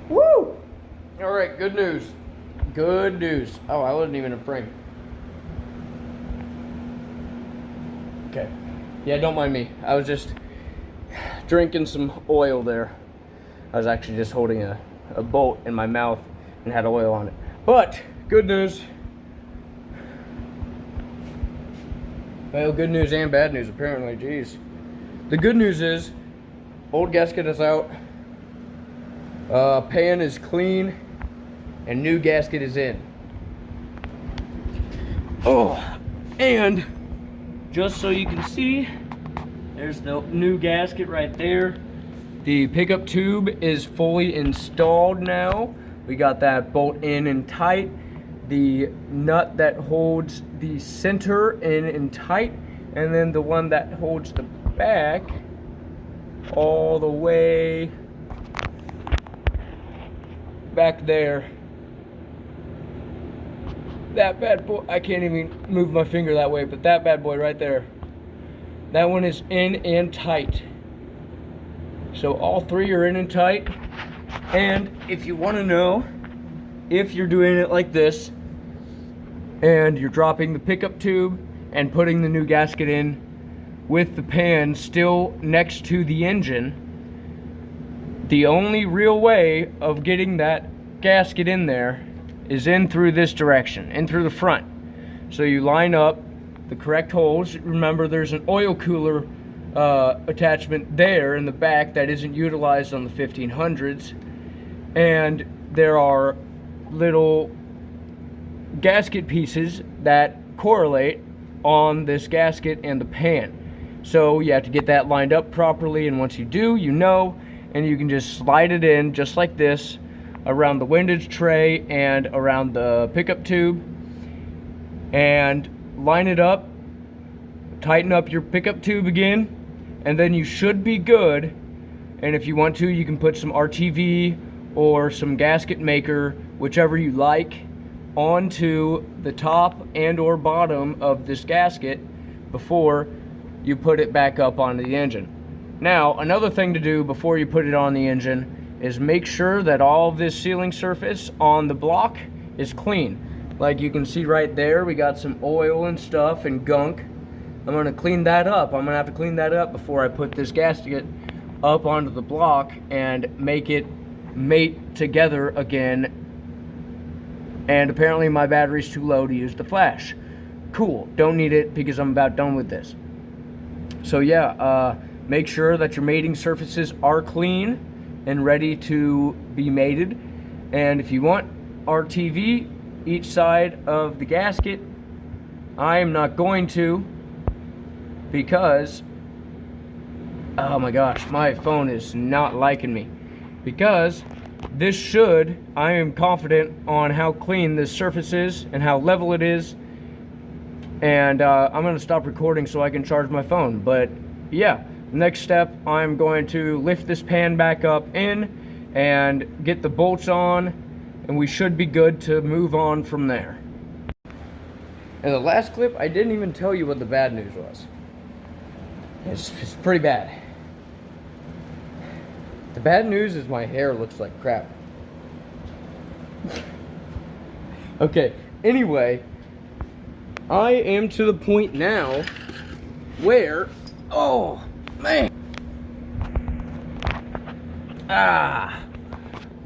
Woo! All right, good news. Good news. Oh, I wasn't even in frame. Okay. Yeah, don't mind me. I was just drinking some oil there. I was actually just holding a bolt in my mouth and had oil on it. But, good news. Well, good news and bad news, apparently. Jeez. The good news is, old gasket is out. Pan is clean. And new gasket is in. Oh, and just so you can see, there's the new gasket right there. The pickup tube is fully installed now. We got that bolt in and tight. The nut that holds the center in and tight, and then the one that holds the back all the way back there. That bad boy, I can't even move my finger that way, but that bad boy right there, that one is in and tight. So all three are in and tight. And if you want to know if you're doing it like this and you're dropping the pickup tube and putting the new gasket in with the pan still next to the engine, the only real way of getting that gasket in there is in through this direction, in through the front. So you line up the correct holes. Remember, there's an oil cooler attachment there in the back that isn't utilized on the 1500s, and there are little gasket pieces that correlate on this gasket and the pan. So you have to get that lined up properly, and once you do, you know, and you can just slide it in just like this around the windage tray and around the pickup tube, and line it up, tighten up your pickup tube again, and then you should be good. And if you want to, you can put some RTV or some gasket maker, whichever you like, onto the top and or bottom of this gasket before you put it back up onto the engine. Now, another thing to do before you put it on the engine is make sure that all of this sealing surface on the block is clean. Like you can see right there, we got some oil and stuff and gunk. I'm gonna clean that up. I'm gonna have to clean that up before I put this gasket up onto the block and make it mate together again. And apparently my battery's too low to use the flash. Cool, don't need it because I'm about done with this. So yeah, make sure that your mating surfaces are clean and ready to be mated. And if you want RTV each side of the gasket, I am not going to, because oh my gosh, my phone is not liking me, because this should, I am confident on how clean this surface is and how level it is. And I'm gonna stop recording so I can charge my phone. But yeah, next step, I'm going to lift this pan back up in and get the bolts on, and we should be good to move on from there. In the last clip, I didn't even tell you what the bad news was. It's pretty bad. The bad news is my hair looks like crap. Okay, anyway, I am to the point now where, oh man,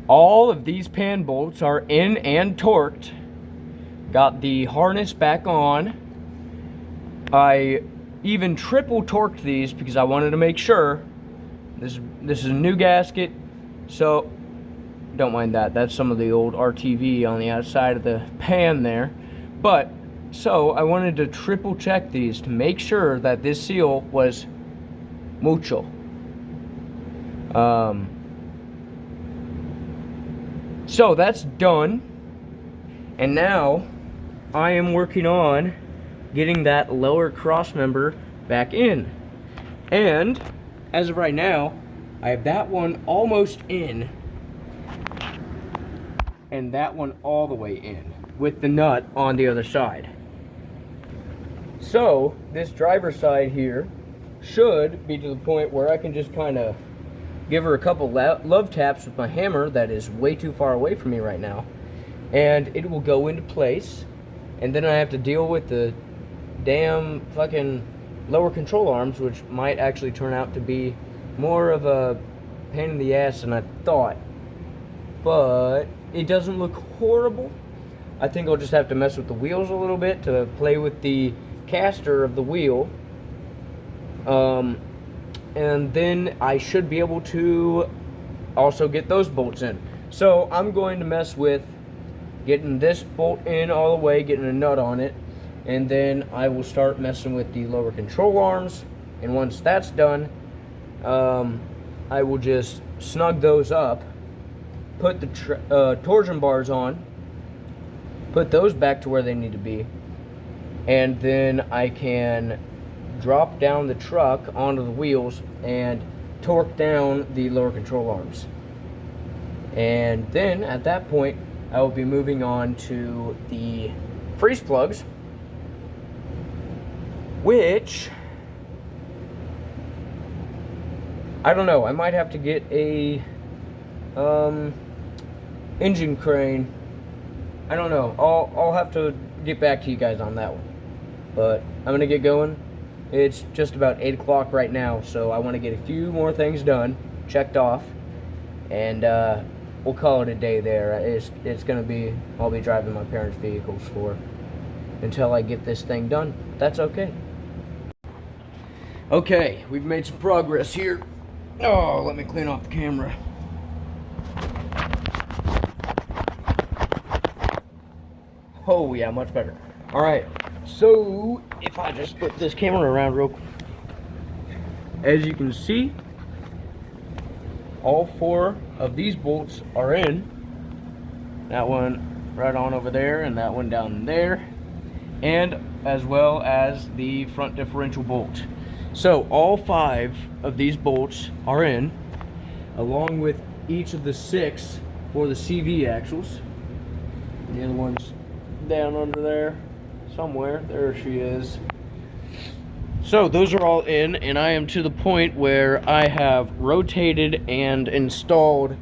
all of these pan bolts are in and torqued. Got the harness back on. I even triple torqued these because I wanted to make sure. This is a new gasket, so don't mind that. That's some of the old RTV on the outside of the pan there. But so I wanted to triple check these to make sure that this seal was mucho. So that's done, and now I am working on getting that lower cross member back in. And as of right now, I have that one almost in and that one all the way in with the nut on the other side. So this driver's side here should be to the point where I can just kind of give her a couple love taps with my hammer that is way too far away from me right now, and it will go into place. And then I have to deal with the damn fucking lower control arms, which might actually turn out to be more of a pain in the ass than I thought. But it doesn't look horrible. I think I'll just have to mess with the wheels a little bit to play with the caster of the wheel. And then I should be able to also get those bolts in. So I'm going to mess with getting this bolt in all the way, getting a nut on it, and then I will start messing with the lower control arms. And once that's done, I will just snug those up, put the torsion bars on, put those back to where they need to be, and then I can drop down the truck onto the wheels and torque down the lower control arms. And then at that point, I will be moving on to the freeze plugs, which, I don't know, I might have to get a engine crane. I don't know. I'll have to get back to you guys on that one. But I'm gonna get going. It's just about 8 o'clock right now, so I want to get a few more things done, checked off, and we'll call it a day there. It's gonna be, I'll be driving my parents' vehicles for until I get this thing done. That's okay. Okay, we've made some progress here. Oh, let me clean off the camera. Oh yeah, much better. All right, so if I just flip this camera around real quick, as you can see, all 4 of these bolts are in. That one right on over there, and that one down there, and as well as the front differential bolt. So all 5 of these bolts are in, along with each of the 6 for the CV axles. The other one's down under there somewhere. There she is. So those are all in, and I am to the point where I have rotated and installed,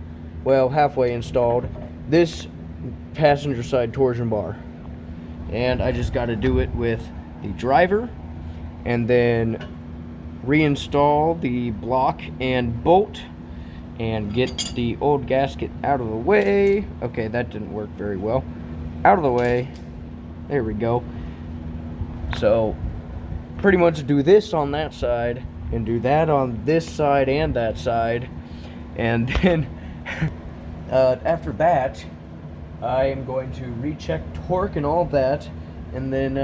well, halfway installed, this passenger side torsion bar. And I just got to do it with the driver and then reinstall the block and bolt and get the old gasket out of the way. Okay, that didn't work very well. Out of the way. There we go. So pretty much do this on that side and do that on this side and that side, and then after that I am going to recheck torque and all that, and then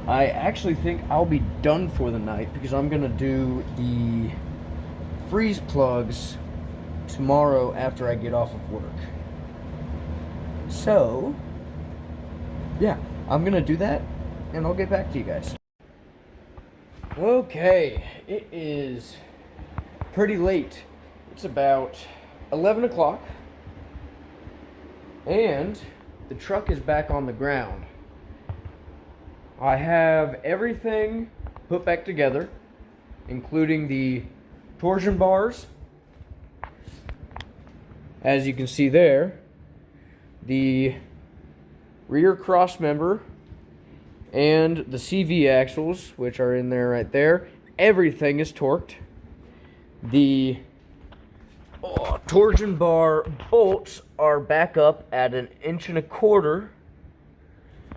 I actually think I'll be done for the night, because I'm gonna do the freeze plugs tomorrow after I get off of work. So yeah, I'm gonna do that, and I'll get back to you guys. Okay, it is pretty late. It's about 11 o'clock, and the truck is back on the ground. I have everything put back together, including the torsion bars, as you can see there, the rear cross member, and the CV axles, which are in there right there. Everything is torqued. The torsion bar bolts are back up at 1.25 inches.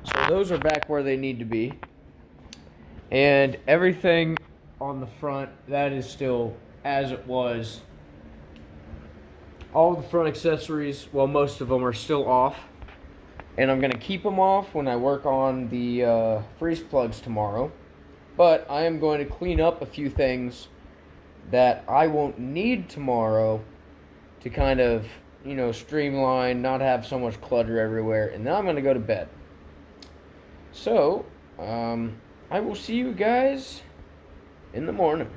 So those are back where they need to be. And everything on the front, that is still as it was. All the front accessories, well, most of them are still off. And I'm going to keep them off when I work on the freeze plugs tomorrow. But I am going to clean up a few things that I won't need tomorrow to kind of, you know, streamline, not have so much clutter everywhere. And then I'm going to go to bed. So, I will see you guys in the morning.